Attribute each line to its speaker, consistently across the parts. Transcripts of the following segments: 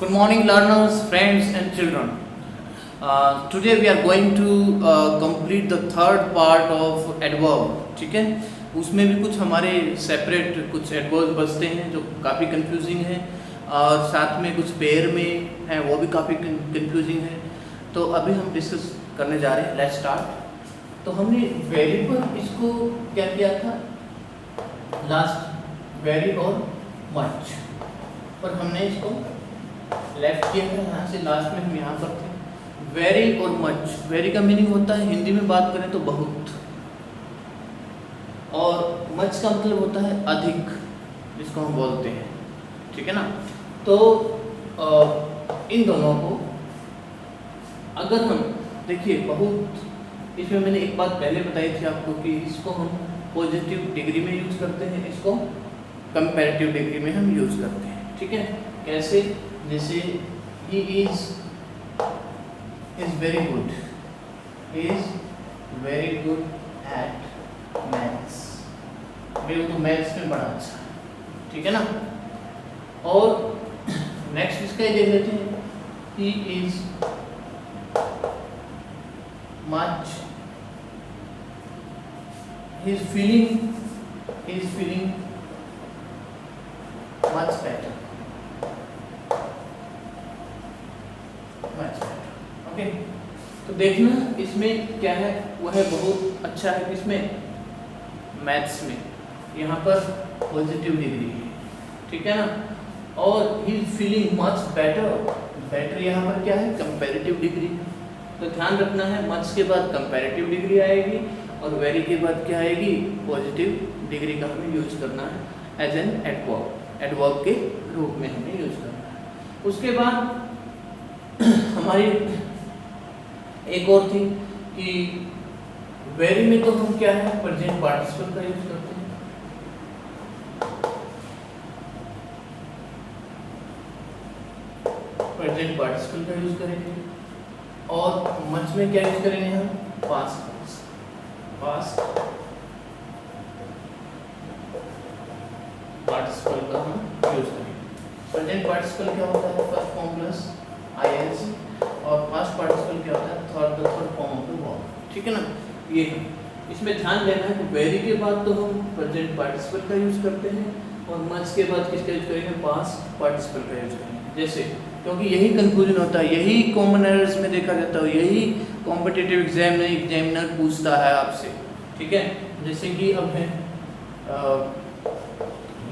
Speaker 1: Good morning, learners, friends, and children. Today we are going to complete the third part of adverb. ठीक है, उसमें भी कुछ हमारे सेपरेट कुछ एडवर्ब बचते हैं जो काफ़ी कंफ्यूजिंग हैं और साथ में कुछ पेयर में हैं वो भी काफ़ी कंफ्यूजिंग है। तो अभी हम डिस्कस करने जा रहे हैं। Let's start. तो हमने वेरी पर इसको क्या किया था लास्ट, वेरी और मच पर हमने इसको लेफ्ट किया था। यहाँ से लास्ट में हम यहाँ पर थे। वेरी और मच, वेरी का मीनिंग होता है हिंदी में बात करें तो बहुत, और मच का मतलब होता है अधिक, जिसको हम बोलते हैं। ठीक है ना। तो इन दोनों को अगर हम देखिए, बहुत, इसमें मैंने एक बात पहले बताई थी आपको कि इसको हम पॉजिटिव डिग्री में यूज करते हैं, इसको कंपैरेटिव डिग्री में हम यूज करते हैं। ठीक है, कैसे? जैसे ही is very good, is very good at maths, मेरे तो मैथ्स में बड़ा अच्छा है। ठीक है ना। और नेक्स्ट इसका ही देख लेते हैं। ही is much, he is feeling much better, okay. तो देखना इसमें क्या है, वह है बहुत अच्छा है। किसमें? मैथ्स में। यहाँ पर पॉजिटिव डिग्री है। ठीक है ना। और he is feeling much better, better यहाँ पर क्या है? Comparative degree. तो ध्यान रखना है, मच के बाद कंपैरेटिव डिग्री आएगी और वेरी के बाद क्या आएगी? पॉजिटिव डिग्री का हमें यूज करना है एज एन एडवर्ब, एडवर्ब के रूप में हमें यूज करना है। उसके बाद हमारी एक और थी कि वेरी में तो हम क्या है? प्रेजेंट पार्टिसिपल का यूज करते हैं। प्रेजेंट पार्टिसिपल का यूज करेंगे। और मच में क्या यूज करेंगे हम? पास्ट पार्टिसिपल का हम यूज करेंगे। प्रेजेंट पार्टिसिपल क्या होता है? फर्स्ट फॉर्म प्लस आईएनजी, और पास्ट पार्टिसिपल क्या होता है? Third form of the verb. ठीक है ना। ये इसमें ध्यान देना है कि वेरी के बाद तो हम प्रेजेंट पार्टिसिपल का यूज करते हैं और मच के बाद किसका यूज करेंगे? पास्ट पार्टिसिपल का यूज करेंगे। जैसे, क्योंकि यही कंफ्यूजन होता है, यही कॉमन एरर्स में देखा जाता है, यही कॉम्पिटिटिव एग्जाम में एग्जामिनर पूछता है आपसे। ठीक है। जैसे कि अब है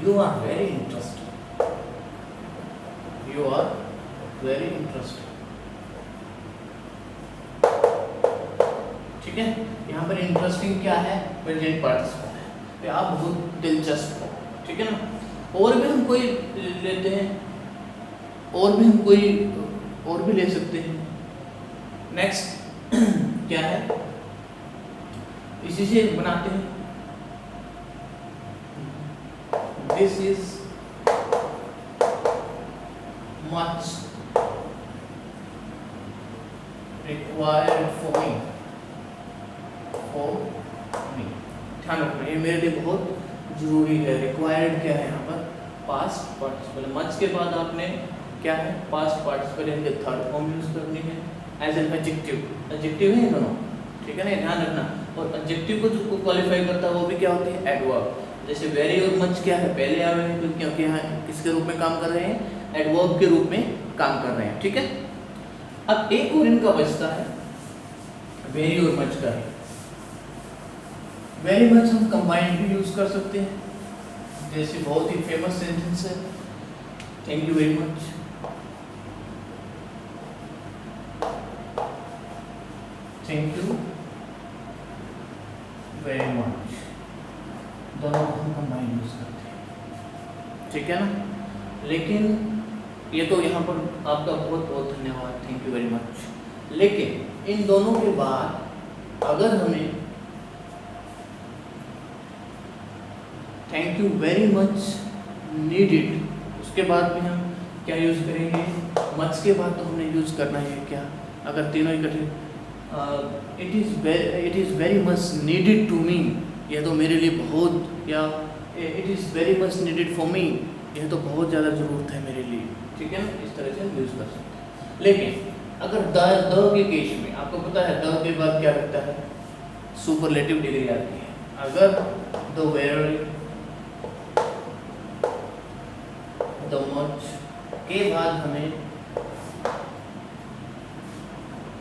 Speaker 1: you are very interested, you are very interested. ठीक है। यहाँ पर इंटरेस्टिंग क्या है? प्रेजेंट पार्टिसिपल है कि आप बहुत दिलचस्प हो। ठीक है ना। और भी हम कोई लेते हैं, और भी ले सकते हैं। नेक्स्ट क्या है? इसी से बनाते हैं। This is much required for me, ध्यान रखना ये मेरे लिए बहुत जरूरी है। रिक्वायर्ड क्या है यहाँ पर? Past participle. मच के बाद आपने क्या है? पास्ट पार्टिसिपल इनके थर्ड फॉर्म यूज करनी है एज एन एडजेक्टिव। एडजेक्टिव है दोनों। ठीक है ना, ध्यान रखना। और एडजेक्टिव को जो क्वालिफाई करता है वो भी क्या होती है? एडवर्ब। जैसे वेरी और मच क्या है? पहले आए हैं क्योंकि यहाँ किसके रूप में काम कर रहे हैं? एडवर्ब के रूप में काम कर रहे हैं। ठीक है। अब एक और इनका बचता है वेरी और मच का है। वेरी मच हम कंबाइंड भी यूज कर सकते हैं। जैसे बहुत ही फेमस सेंटेंस है, thank you very much. Thank you very much, दोनों को हम कंबाइंड यूज करते हैं। ठीक है ना। लेकिन ये तो यहाँ पर आपका बहुत बहुत धन्यवाद, थैंक यू वेरी मच। लेकिन इन दोनों के बाद अगर हमें thank you very much needed, उसके बाद भी हम क्या यूज करेंगे? मच के बाद तो हमने यूज करना है क्या? अगर तीनों इकट्ठे, it is very much needed to me, यह तो मेरे लिए बहुत, या it is very much needed for me, यह तो बहुत ज़्यादा ज़रूरत है मेरे लिए। ठीक है ना, इस तरह से हम यूज कर सकते हैं। लेकिन अगर द के केस में आपको पता है द के बाद क्या लगता है, सुपरलेटिव डिग्री आती है। अगर द वेरी, द मच के बाद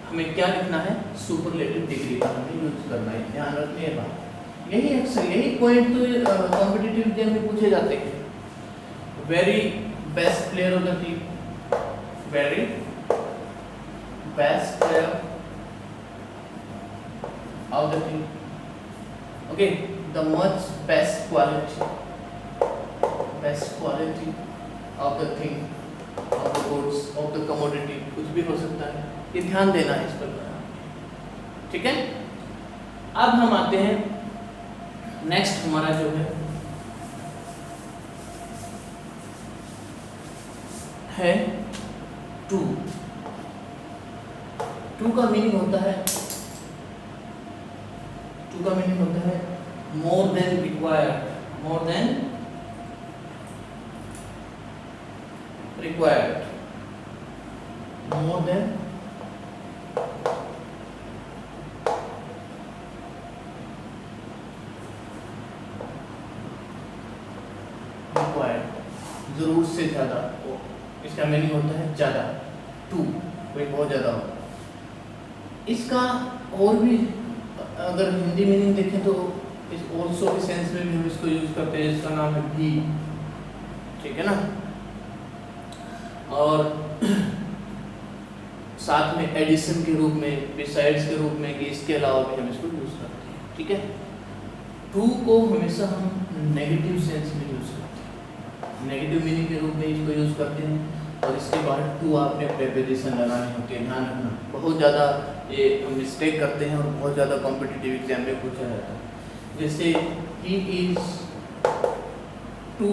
Speaker 1: हमें क्या लिखना है, सुपरलेटिव डिग्री का हमें यूज करना है, ध्यान रखिए ये बात। यही अक्सर यही पॉइंट तो कॉम्पिटिटिव एग्जाम में पूछे जाते हैं। Very best player of the team, very best player of the team, okay, the much best quality of the thing, of the goods, of the commodity, कुछ भी हो सकता है, ये ध्यान देना है इस पर, ठीक है। अब हम आते हैं नेक्स्ट, हमारा जो है टू। टू का मीनिंग होता है, more than required, more than required, more than required, जरूर से ज्यादा, इसका मीनिंग होता है ज्यादा, टू कोई बहुत ज्यादा हो। इसका और भी अगर हिंदी मीनिंग देखें तो इस ऑल्सो के सेंस में भी हम इसको यूज करते हैं, इसका नाम है भी, ठीक है ना। और साथ में एडिशन के रूप में, बिसाइड्स के रूप में, कि इसके अलावा भी हम इसको यूज करते हैं, ठीक है। टू को हमेशा हम नेगेटिव सेंस में यूज करते हैं, नेगेटिव मीनिंग के रूप में इसको यूज करते हैं। और इसके बाद टू आपने प्रेपोजिशन लगानी होती है, ध्यान रखना। बहुत ज़्यादा ये मिस्टेक करते हैं और बहुत ज़्यादा कॉम्पिटिटिव एग्जाम में पूछा जाता है। जैसे ही is too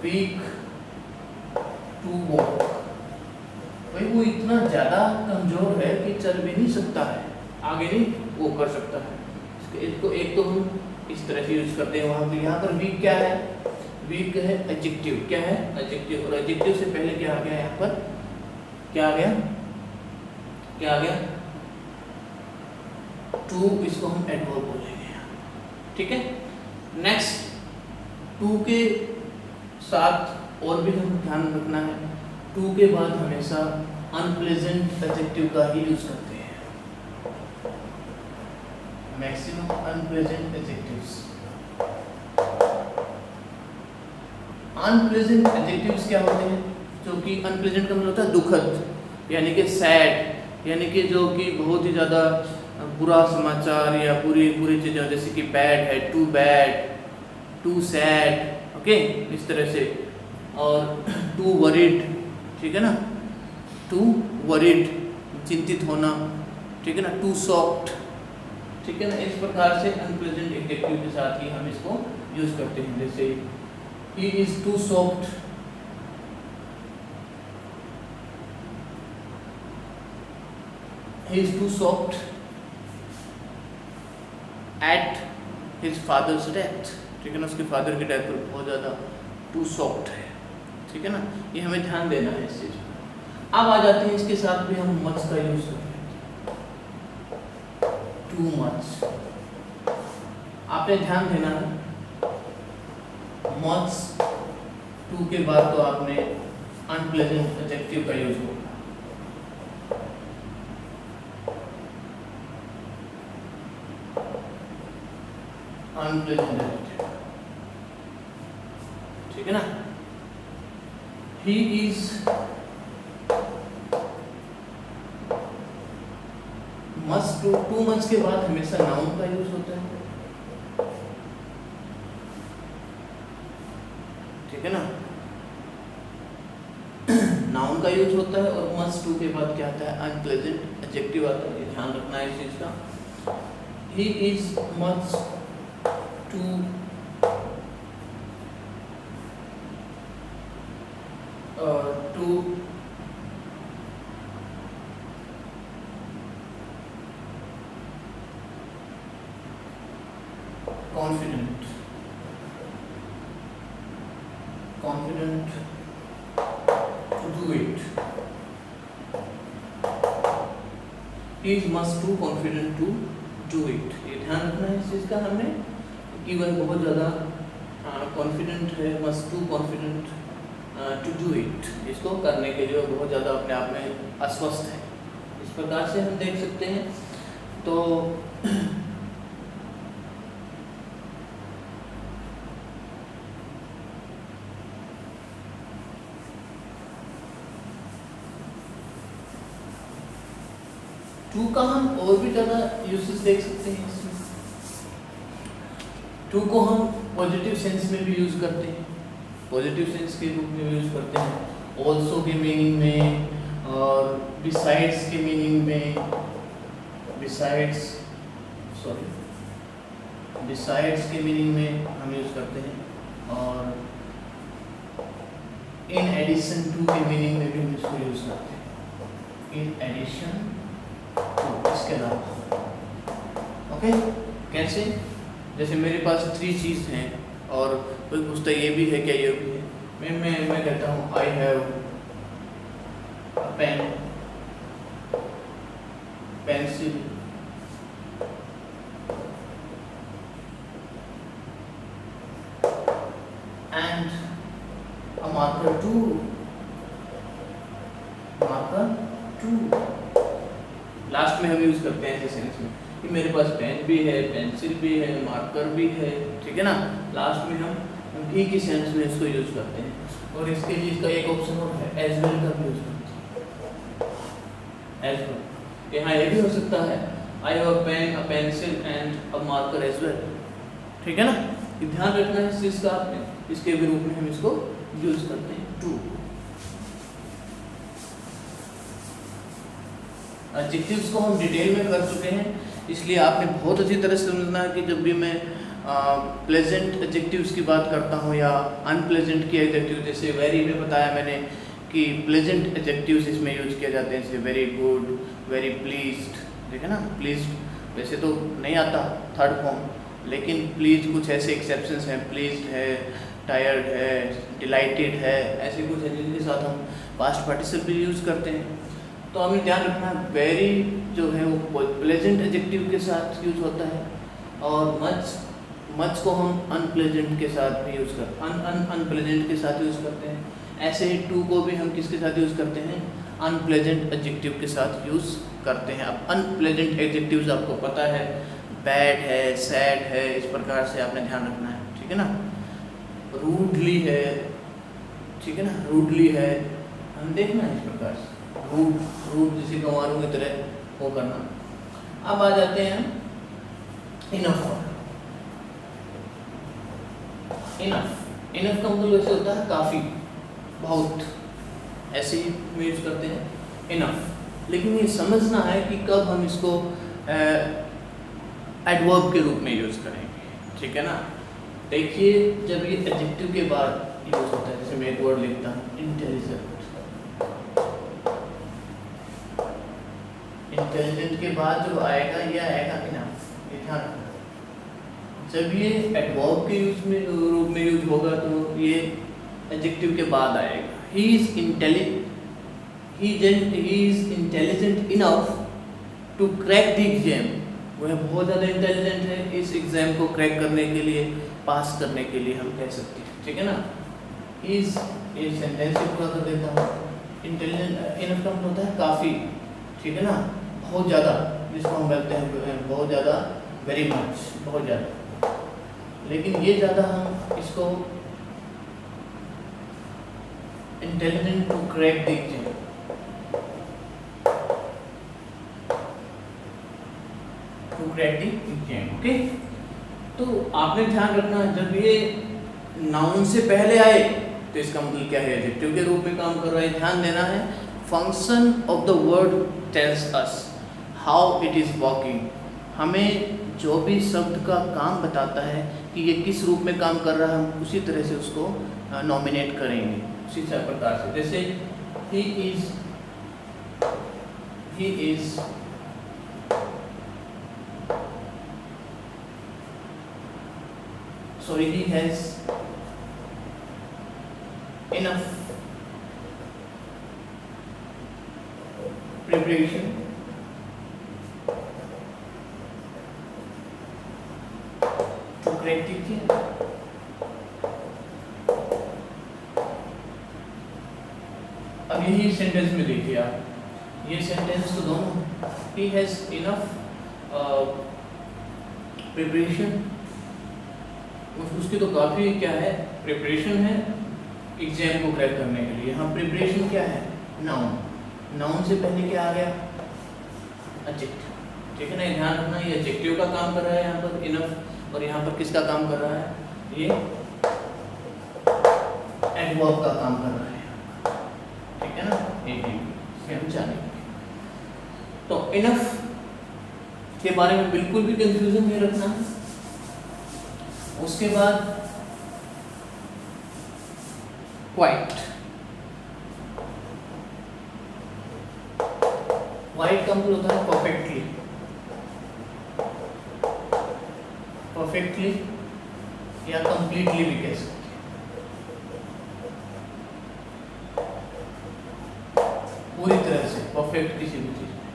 Speaker 1: weak to walk, भाई वो इतना ज़्यादा कमज़ोर है कि चल भी नहीं सकता है, आगे नहीं वो कर सकता है। इसको एक तो हम इस तरह से यूज करते हैं वहाँ पे। यहाँ पर वीक क्या है, वीक है एडजेक्टिव, क्या है एडजेक्टिव, और एडजेक्टिव से पहले क्या आ गया यहाँ पर, क्या आ गया, क्या आ गया, टू, इसको हम एडवर्ब बोलेंगे, ठीक है। नेक्स्ट, टू के साथ और भी हम ध्यान रखना है, टू के बाद हमेशा अनप्लेजेंट एडजेक्टिव का ही यूज करते हैं, maximum unpleasant adjectives. Unpleasant adjectives क्या होते हैं, जो कि अनप्लेजेंट का मतलब होता है दुखद, यानी कि सैड, यानी कि जो कि बहुत ही ज़्यादा बुरा समाचार या बुरी चीज़ें, जैसे कि बैड है, too bad, too sad, okay, इस तरह से। और टू वरीड, ठीक है ना, टू वरीड, चिंतित होना, ठीक है ना, टू सॉफ्ट, ठीक है ना। इस प्रकार से अनप्लेजेंट एडजेक्टिव के साथ ही हम इसको यूज करते हैं। जैसे he is too soft, he is too soft at his father's death, ठीक है ना, उसके फादर की डेथ पर बहुत ज़्यादा टू सॉफ्ट है, ठीक है ना। ये हमें ध्यान देना है इस चीज़ पर। अब आ जाते हैं इसके साथ भी हम मच का यूज करते हैं, टू मच। आपने ध्यान देना है, मच टू के बाद तो आपने अनप्लेजेंट एडजेक्टिव का यूज होगा, अनप्लेजेंट एडजेक्टिव, ठीक है ना। ही इज मच टू मच के बाद हमेशा नाउन का यूज होता है, ठीक है ना, नाउन का यूज होता है। और मच टू के बाद क्या आता है, अनप्लेजेंट एडजेक्टिव आता है, ध्यान रखना है इस चीज का। He is much too confident to do it. He is much too confident to do it. ये ध्यान रखना है इस चीज़ का हमने कि वह बहुत ज़्यादा कॉन्फिडेंट है, much too confident to do it, इसको करने के लिए बहुत ज़्यादा अपने आप में अस्वस्थ है। इस प्रकार से हम देख सकते हैं। तो टू का हम और भी ज़्यादा यूसेस देख सकते हैं इसमें। टू को हम पॉजिटिव सेंस में भी यूज़ करते हैं, पॉजिटिव सेंस के रूप में भी यूज़ करते हैं, ऑल्सो के मीनिंग में और बिसाइड्स के मीनिंग में, बिसाइड्स के मीनिंग में हम यूज़ करते हैं, और इन एडिशन टू के मीनिंग में भी हम इसको यूज़ करते हैं। इन एडिशन टू, इसके अलावा ओके। कैसे? जैसे मेरे पास 3 चीज़ हैं और कोई पूछता है ये भी है क्या, ये भी है, मैं कहता हूँ I have a pen, pencil, and a marker too, last में हम यूज करते हैं ऐसे सेंस में कि मेरे पास पेन भी है, पेंसिल भी है, मार्कर भी है, ठीक है ना। लास्ट में हम भी के सेंस में इसको यूज करते हैं। और इसके लिए इसका एक ऑप्शन और है, एज वेल का भी यूज करते हैं, एज वेल। यहाँ ये भी हो सकता है I have a pen, a pencil and a marker as well, ठीक है ना। ये ध्यान रखना है इस चीज का आपने, इसके भी रूप में हम इसको यूज करते हैं टू। एडजेक्टिव्स को हम डिटेल में कर चुके हैं, इसलिए आपने बहुत अच्छी तरह से समझना है कि जब भी मैं प्लेजेंट एडजेक्टिव्स की बात करता हूँ या अनप्लेजेंट की एडजेक्टिव, जैसे वेरी में बताया मैंने कि प्लेजेंट एडजेक्टिव्स इसमें यूज किए जाते हैं, जैसे वेरी गुड, वेरी प्लीज्ड, ठीक है ना। प्लीज्ड वैसे तो नहीं आता थर्ड फॉर्म, लेकिन प्लीज कुछ ऐसे एक्सेप्शंस हैं, प्लीज्ड है, टायर्ड है, डिलाइटेड है, ऐसे कुछ है जिनके साथ हम पास्ट पार्टिसिपल भी यूज़ करते हैं। तो हमें ध्यान रखना है वेरी जो है वो प्लेजेंट एडजेक्टिव के साथ यूज होता है, और मच को हम अनप्लेजेंट के साथ भी यूज़ करते हैं, अनप्लेजेंट के साथ यूज़ करते हैं। ऐसे ही टू को भी हम किसके साथ यूज़ करते हैं, अनप्लेजेंट एडजेक्टिव के साथ यूज़ करते हैं। अब अनप्लेजेंट एडजेक्टिव्स आपको पता है, बैड है, सैड है, इस प्रकार से आपने ध्यान रखना है, ठीक है ना। रूडली है, ठीक है ना, रूडली है, हम देखना है इस प्रकार से, रूड जैसे गंवारों की तरह वो करना। अब आ जाते हैं इनफ का मतलब वैसे होता है काफ़ी, बहुत, ऐसे ही हम यूज करते हैं इनफ। लेकिन ये समझना है कि कब हम इसको एडवर्ब के रूप में यूज करेंगे, ठीक है ना। देखिए जब ये एडजेक्टिव के बाद यूज होता है, जैसे मैं एक वर्ड लिखता हूँ इंटेलिजेंट, इंटेलिजेंट के बाद जो आएगा ये आएगा इनफ, ये ध्यान रखना। जब ये एडवर्ब के यूज में रूप में यूज होगा तो ये एडजेक्टिव के बाद आएगा। He is intelligent enough to crack the exam, वह बहुत ज़्यादा इंटेलिजेंट है इस एग्जाम को क्रैक करने के लिए, पास करने के लिए हम कह सकते हैं, ठीक है ना। इज ये सेंटेंस को पूरा कर देता हूँ। इंटेलिजेंट इनफ का मतलब होता है काफ़ी, ठीक है ना, बहुत ज़्यादा, जिसको हम बोलते हैं बहुत ज़्यादा, वेरी मच, बहुत ज़्यादा। लेकिन ये ज़्यादा हम इसको intelligent to crack the exam, to crack the exam, okay. तो आपने ध्यान रखना है जब ये नाउन से पहले आए तो इसका मतलब क्या है, एडजेक्टिव के रूप में काम कर रहा है। ध्यान देना है, function of the word tells us how it is working, हमें जो भी शब्द का काम बताता है कि ये किस रूप में काम कर रहा है, हम उसी तरह से उसको नॉमिनेट करेंगे, उसी प्रकार से। जैसे ही is he has enough preparation to crack the case। अब यही सेंटेंस में देखिए आप, ये सेंटेंस तो दोनों, he has enough प्रिपरेशन, उसकी तो काफ़ी क्या है प्रिपरेशन है एग्जाम को क्रैक करने के लिए। यहाँ प्रिपरेशन क्या है, नाउन, नाउन से पहले क्या आ गया एडजेक्टिव, ठीक है ना, ध्यान रखना ये एडजेक्टिव का काम कर रहा है यहाँ पर इनफ, और यहाँ पर किसका काम कर रहा है, ये एडवर्ब का काम कर रहा है, ठीक है ना, ये हम जानेंगे। तो इनफ के बारे में बिल्कुल भी कंफ्यूजन नहीं रखना। उसके बाद क्वाइट, क्वाइट का मतलब होता है परफेक्टली, परफेक्टली या कंप्लीटली भी कह सकते हैं, पूरी तरह से परफेक्ट किसी भी चीज में,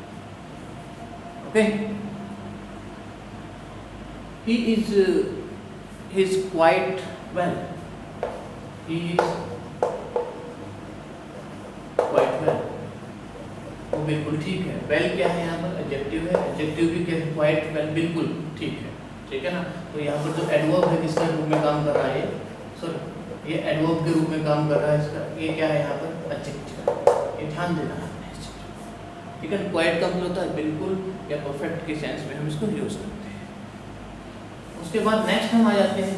Speaker 1: okay. he is quite well, he is quite well, वो बिल्कुल ठीक है। वेल क्या है यहाँ पर एडजेक्टिव है, एडजेक्टिव भी क्या है क्वाइट वेल, बिल्कुल ठीक है, ठीक है ना। तो यहाँ पर जो एडवर्ब है किसके रूप में काम कर रहा है, सॉरी ये एडवर्ब के रूप में काम कर रहा है, इसका ये क्या है यहाँ पर एडजेक्टिव, ये ध्यान देना है, ठीक है। क्वाइट का मतलब होता है बिल्कुल या परफेक्ट के सेंस में हम इसको यूज करते हैं। उसके बाद नेक्स्ट हम आ जाते हैं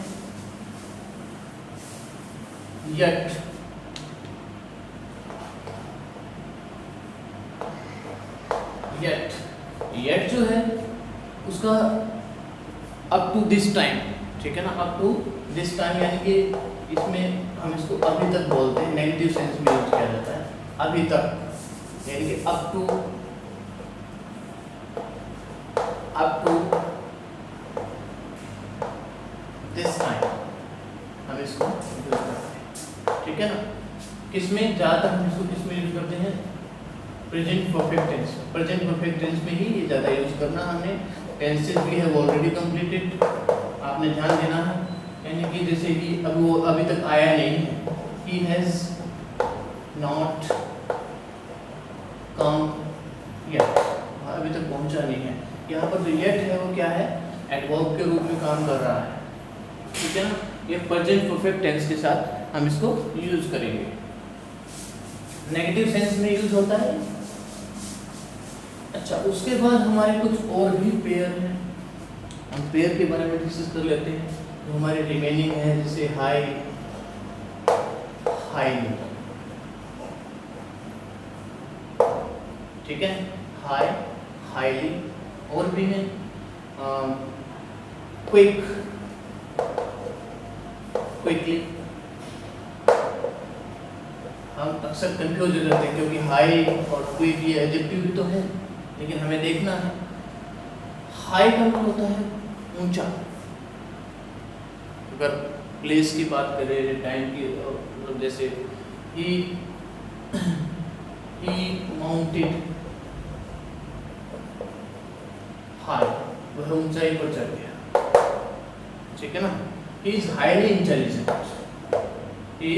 Speaker 1: यट, yet, yet जो है उसका up to this time, ठीक है ना, up to this time यानी कि इसमें हम इसको अभी तक बोलते हैं, नेगेटिव सेंस में यूज किया जाता है, अभी तक यानी कि up to this time हम इसको यूज करते हैं, ठीक है ना। किसमें ज़्यादातर हम इसको किसमें यूज करते हैं, present perfect tense, present perfect tense में ही ये ज़्यादा यूज करना। हमने टेंसेस भी है ऑलरेडी कंप्लीटेड, आपने ध्यान देना है, यानी कि जैसे कि अब वो अभी तक आया नहीं है, he has not come yet, अभी तक पहुंचा नहीं है। यहाँ पर जो yet है वो क्या है, एडवर्ब के रूप में काम कर रहा है, ठीक है ना। ये प्रेजेंट परफेक्ट टेंस के साथ हम इसको यूज करेंगे। नेगेटिव सेंस में यूज होता है। अच्छा, उसके बाद हमारे कुछ और भी पेयर हैं, हम पेयर के बारे में डिस्कस कर लेते हैं। तो हमारे रिमेनिंग है जैसे हाई, हाईली, ठीक है, हाई, हाईली, और भी है क्विक, क्विकली। हम अक्सर कंफ्यूज हो जाते हैं क्योंकि हाई और क्विक ये एडजेक्टिव भी तो है, लेकिन हमें देखना है हाई का मतलब होता है ऊंचा। अगर प्लेस की बात करें, टाइम की, मतलब जैसे ही माउंटेड हाई, वह ऊंचाई पर चढ़ गया, ठीक है ना। He is highly intelligent, he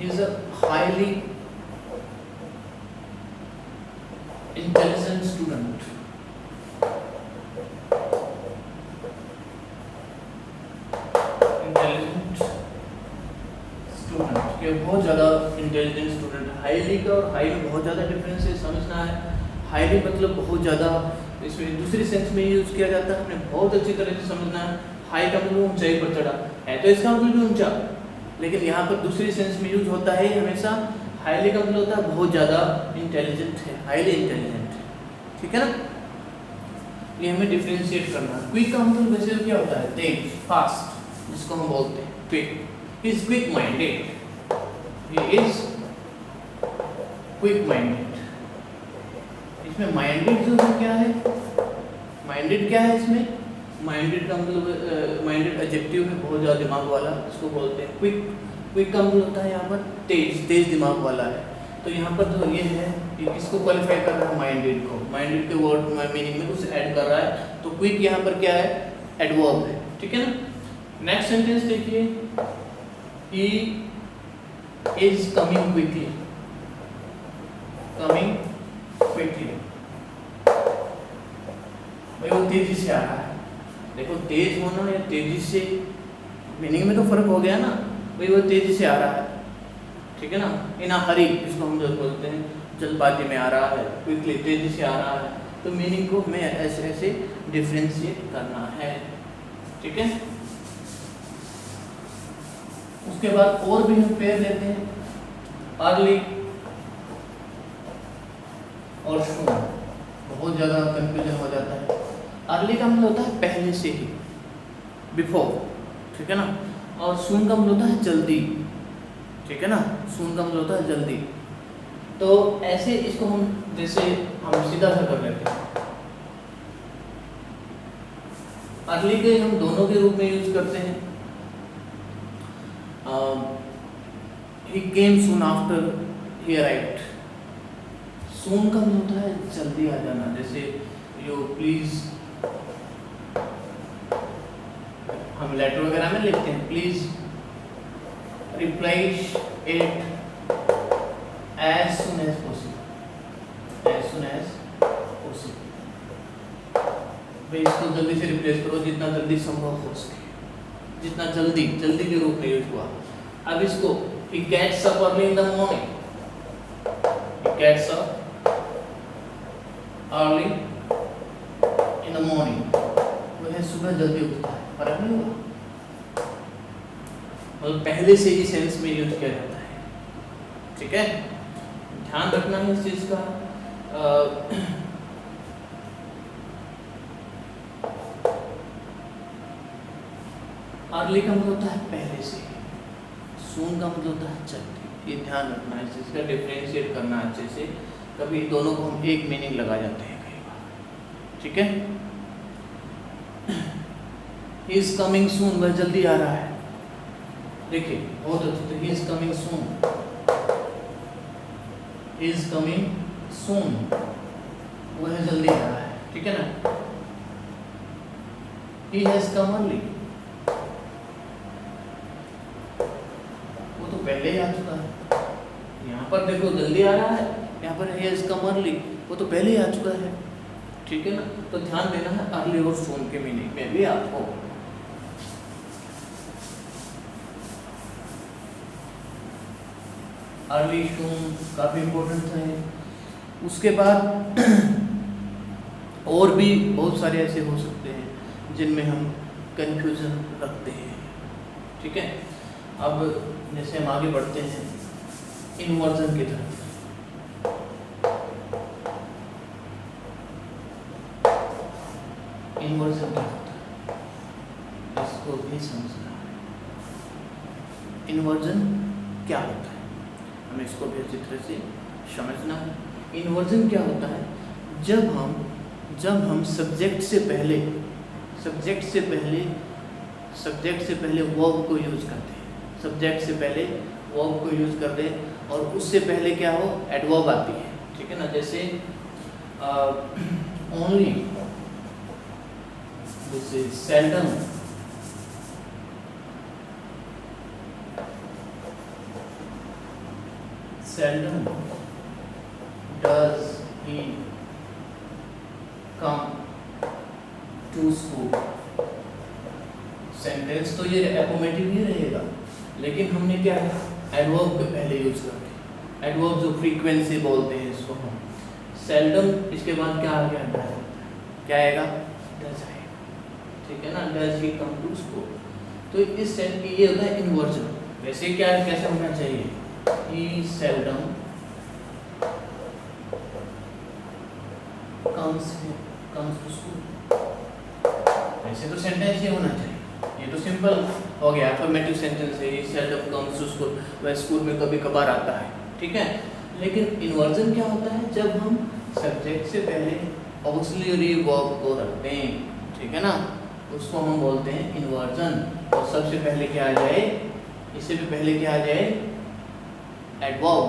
Speaker 1: is a highly intelligent student, intelligent student, ये बहुत ज़्यादा इंटेलिजेंट स्टूडेंट। हाईली का और हाई में बहुत ज़्यादा डिफरेंस है, समझना है। हाईली मतलब बहुत ज़्यादा, इसमें दूसरे सेंस में यूज किया जाता है, हमें बहुत अच्छी तरह से समझना है। हाई का मतलब ऊंचाई पर चढ़ा है, तो इसका मतलब भी ऊंचा, लेकिन यहाँ पर दूसरी सेंस में यूज होता है हमेशा। हाईली का मतलब होता है बहुत ज़्यादा इंटेलिजेंट है, हाईली इंटेलिजेंट है, ठीक है ना। ये हमें डिफ्रेंशिएट करना है। क्विक का मतलब वैसे क्या होता है, तेज, फास्ट, जिसको हम बोलते हैं quick. He is quick minded, he is quick minded. इसमें माइंडेड जो है क्या है, माइंडेड क्या है इसमें, माइंडेड का मतलब माइंडेड एडजेक्टिव है, बहुत ज़्यादा दिमाग वाला, इसको बोलते हैं क्विक क्विक का मतलब होता है यहाँ पर तेज दिमाग वाला है। तो यहाँ पर जो ये है ये किसको क्वालिफाई कर रहा है, माइंडेड को, माइंडेड के वर्ड मीनिंग में कुछ ऐड कर रहा है। तो क्विक यहाँ पर क्या है, एडवर्ब है, ठीक है ना। नेक्स्ट सेंटेंस देखिए, he is coming quickly, coming quickly, भाई वो तेजी से आ रहा है। देखो तेज होना या तेजी से मीनिंग में तो फर्क हो गया ना, भाई वो तेजी से आ रहा है, ठीक है ना। इन अ हरी, इसको हम जो बोलते हैं जल्दबाजी में आ रहा है, क्विकली तेजी से आ रहा है। तो मीनिंग को हमें ऐसे ऐसे डिफ्रेंशिएट करना है, ठीक है। उसके बाद और भी हम पेयर लेते हैं, अर्ली और सून। बहुत ज़्यादा कंफ्यूजन हो जाता है। अर्ली का मतलब होता है पहले से ही, बिफोर, ठीक है ना। और सून का मतलब होता है जल्दी, ठीक है ना। सून का मतलब होता है जल्दी। तो ऐसे इसको हम जैसे हम सीधा सा कर लेते हैं। अर्ली के हम दोनों के रूप में यूज करते हैं। He came soon after he arrived. Soon का मतलब होता है जल्दी आ जाना, जैसे you please, हम लेटर वगैरह में लिखते हैं, please reply it as soon as possible, as soon as possible। भाई इसको जल्दी से रिप्लेस करो, जितना जल्दी संभव हो सके, जितना जल्दी, जल्दी के रूप में यूज हुआ। अब इसको he gets up early in the morning, he gets up early in the morning, वह सुबह जल्दी उठता है, फर्क नहीं हुआ, मतलब पहले से ही सेंस में यूज किया जाता है, ठीक है। ध्यान रखना है इस चीज का। अर्ली का मतलब होता है पहले से, सून का मतलब होता है जल्दी। ये ध्यान रखना है इस चीज का, डिफरेंशिएट करना अच्छे से। कभी दोनों को हम एक मीनिंग लगा जाते हैं कई बार, ठीक है। ही इज कमिंग सून, वह जल्दी आ रहा है। देखिए बहुत अच्छे से, he is coming soon, he is coming soon, वह जल्दी आ रहा है, ठीक है ना। ही हैज कम अर्ली, वो तो पहले ही आ चुका है। यहाँ पर देखो जल्दी आ रहा है, यहाँ पर he has come early, वो तो पहले ही आ चुका है, ठीक है ना। तो ध्यान देना है अर्ली और सून के मीनिंग में भी आपको। अर्ली सून काफी इम्पोर्टेंट है। उसके बाद और भी बहुत सारे ऐसे हो सकते हैं जिनमें हम कंफ्यूजन रखते हैं, ठीक है। अब जैसे हम आगे बढ़ते हैं इन्वर्जन की तरफ। इन्वर्जन क्या होता है, इसको भी समझना है। इन्वर्जन क्या होता है, हमें इसको भी अच्छी तरह से समझना है। इन्वर्जन क्या होता है, जब हम सब्जेक्ट से पहले वर्ब को यूज करते हैं, सब्जेक्ट से पहले वर्ब को यूज करते हैं और उससे पहले क्या हो, एडवर्ब आती है, ठीक है ना। जैसे only, this is seldom, seldom does he come to school। Sentence तो ये एफर्मेटिव ही रहेगा, लेकिन हमने क्या है, एडवर्ब के पहले यूज करते हैं। एडवर्ब जो फ्रीक्वेंसी बोलते हैं इसको हम। सेल्डम, इसके बाद क्या आ गया, क्या आएगा, डज आएगा, ठीक है ना। Does he come to school. तो इस सेंस की ये होता है इन्वर्जन। वैसे क्या है, कैसे होना चाहिए, he seldom comes to school। ऐसे तो सेंटेंस ये होना चाहिए, ये तो सिंपल हो गया, अफर्मेटिव सेंटेंस है। he seldom comes to school, वह स्कूल में कभी कभार आता है, ठीक है। लेकिन इन्वर्जन क्या होता है, जब हम सब्जेक्ट से पहले ऑक्सिलरी वर्ब को रखते हैं, ठीक है ना, उसको हम बोलते हैं इन्वर्जन। और सबसे पहले क्या आ जाए, इससे भी पहले क्या आ जाए, एडवर्ब।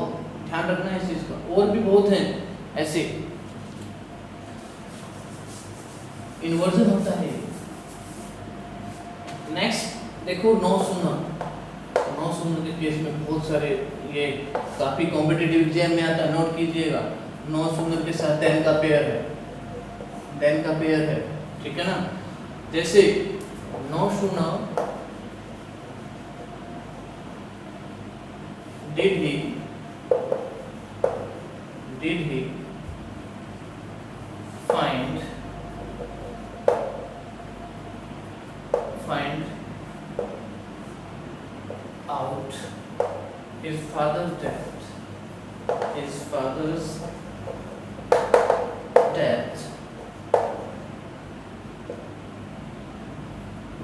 Speaker 1: ध्यान रखना है इस चीज का। और भी बहुत हैं ऐसे। इन्वर्जन होता है। नेक्स्ट देखो, नो सुनर। नो सुनर के केस में बहुत सारे, ये काफी कॉम्पिटिटिव एग्जाम में आता है, नोट कीजिएगा। नो सुनर के साथ देन का पेयर है, देन का पेयर है, ठीक है ना। जैसे no sooner did he find out his father's death,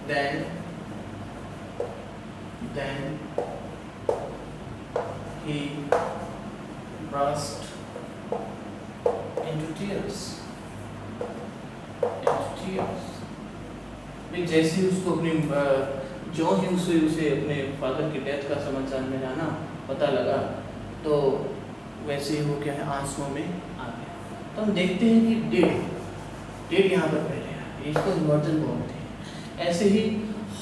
Speaker 1: then he burst into tears. जैसे ही उसको अपनी जो ही उसे अपने फादर की डेथ का समाचार मिला ना, पता लगा, तो वैसे ही वो क्या है, आंसुओं में आ गया। तो हम देखते हैं कि डिड यहाँ पर पहले है, इसको इन्वर्जन बोलते हैं। ऐसे ही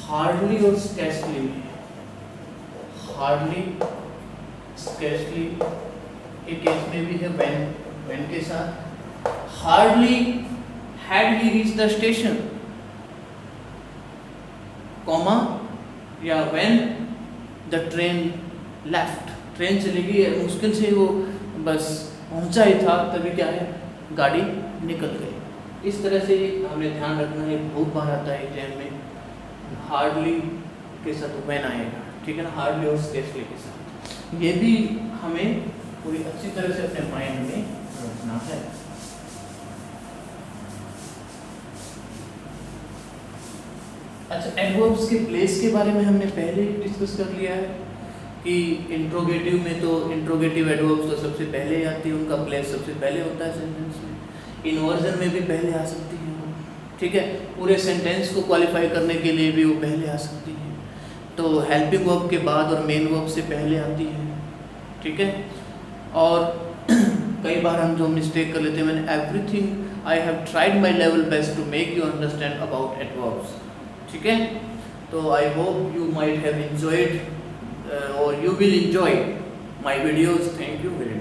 Speaker 1: हार्डली और स्कैर्सली में, हार्डली स्कैर्सली के केस में भी है when के साथ। Hardly had he reached the station, comma, या when the train left, train चली गई, मुश्किल से वो बस पहुंचा ही था, तभी क्या है, गाड़ी निकल गई। इस तरह से हमें ध्यान रखना है, बहुत बार आता है एग्जाम में, हार्डली के साथ when आएगा, ठीक है ना, हार्डली और स्कैर्सली के साथ। ये भी हमें पूरी अच्छी तरह से अपने माइंड में रखना है। अच्छा, एडवर्ब्स के प्लेस के बारे में हमने पहले डिस्कस कर लिया है कि इंट्रोगेटिव में तो इंट्रोगेटिव एडवर्ब्स तो सबसे पहले आती है, उनका प्लेस सबसे पहले होता है सेंटेंस में। इन्वर्जन में भी पहले आ सकती है वो, ठीक है। पूरे सेंटेंस को क्वालिफाई करने के लिए भी वो पहले आ सकती है। तो हेल्पिंग वर्ब के बाद और मेन वर्ब से पहले आती है, ठीक है। और कई बार हम जो मिस्टेक कर लेते हैं, मैंने everything I have tried my level best to make you understand about adverbs, ठीक है। तो I hope you might have enjoyed और you will enjoy my videos. Thank you very much.